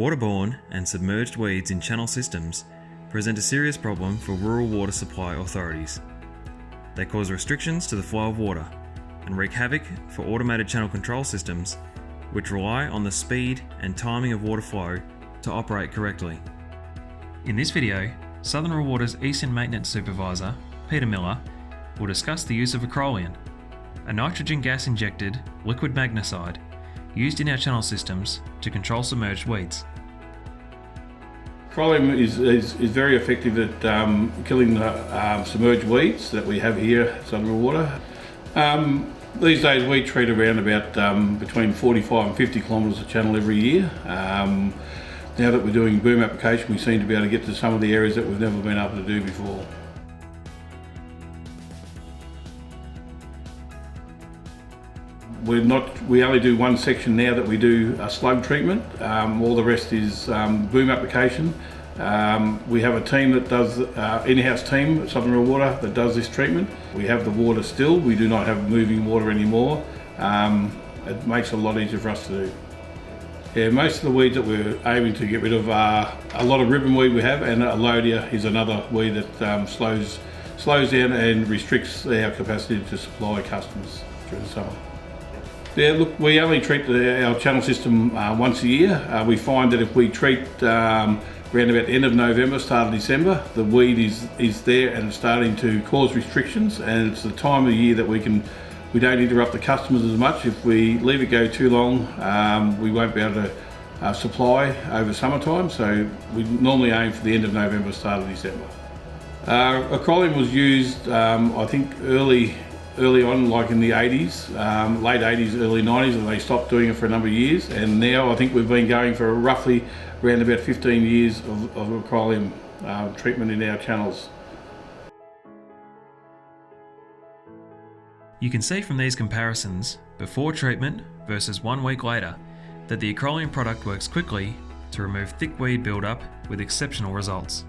Waterborne and submerged weeds in channel systems present a serious problem for rural water supply authorities. They cause restrictions to the flow of water and wreak havoc for automated channel control systems which rely on the speed and timing of water flow to operate correctly. In this video, Southern Rural Water's Eastern Maintenance Supervisor, Peter Miller, will discuss the use of Acrolien, a nitrogen gas-injected liquid magnicide used in our channel systems to control submerged weeds. Acrolien is very effective at killing the submerged weeds that we have here at Southern Rural Water. These days we treat around about between 45 and 50 kilometres of channel every year. Now that we're doing boom application, we seem to be able to get to some of the areas that we've never been able to do before. We only do one section now that we do a slug treatment. All the rest is boom application. We have a team that does, in-house team at Southern Rural Water that does this treatment. We have the water still, we do not have moving water anymore. It makes it a lot easier for us to do. Yeah, most of the weeds that we're aiming to get rid of are a lot of ribbon weed we have, and Alodia is another weed that slows down and restricts our capacity to supply customers during the summer. Yeah, look, we only treat our channel system once a year. We find that if we treat around about the end of November, start of December, the weed is there and it's starting to cause restrictions, and it's the time of the year that we don't interrupt the customers as much. If we leave it go too long, we won't be able to supply over summertime, so we normally aim for the end of November, start of December. Acrolien was used, I think, early on, like in the 80s, late 80s, early 90s, and they stopped doing it for a number of years, and now I think we've been going for roughly around about 15 years of Acrolien treatment in our channels. You can see from these comparisons, before treatment versus 1 week later, that the Acrolien product works quickly to remove thick weed buildup with exceptional results.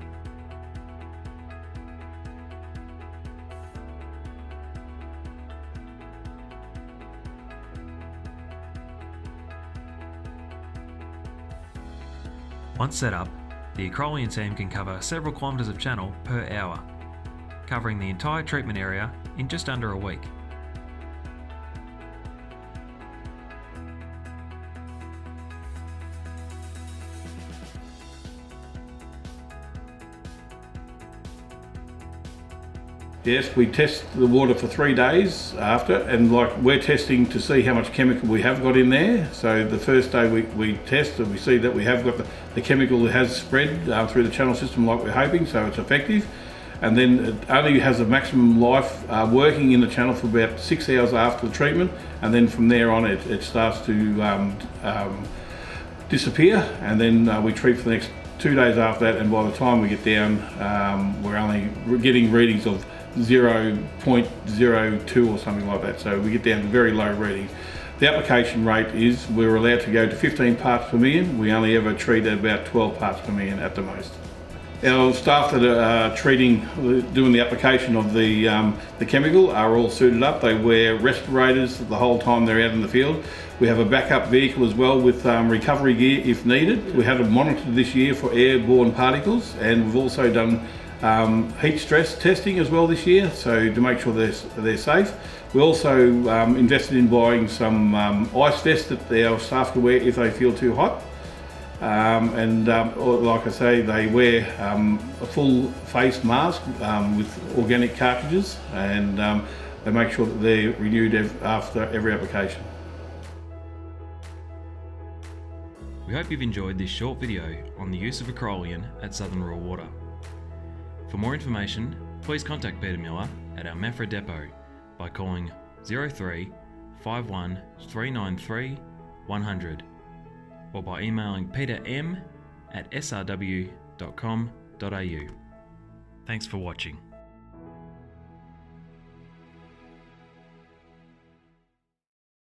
Once set up, the Acrolien team can cover several kilometres of channel per hour, covering the entire treatment area in just under a week. Yes, we test the water for 3 days after, and like we're testing to see how much chemical we have got in there. So the first day we test and we see that we have got the chemical that has spread through the channel system like we're hoping, so it's effective. And then it only has a maximum life working in the channel for about 6 hours after the treatment, and then from there on it starts to disappear, and then we treat for the next 2 days after that, and by the time we get down, we're getting readings of 0.02 or something like that, so we get down to very low reading. The application rate is we're allowed to go to 15 parts per million. We only ever treat at about 12 parts per million at the most. Our staff that are doing the application of the chemical are all suited up. They wear respirators the whole time they're out in the field. We have a backup vehicle as well with recovery gear if needed. We had it monitored this year for airborne particles, and we've also done heat stress testing as well this year, so to make sure they're safe. We also invested in buying some ice vests that our staff can wear if they feel too hot. Like I say, they wear a full face mask with organic cartridges, and they make sure that they're renewed after every application. We hope you've enjoyed this short video on the use of Acrolien at Southern Rural Water. For more information, please contact Peter Miller at our Mafra depot by calling 03 51 393 100 or by emailing peterm@srw.com.au. Thanks for watching.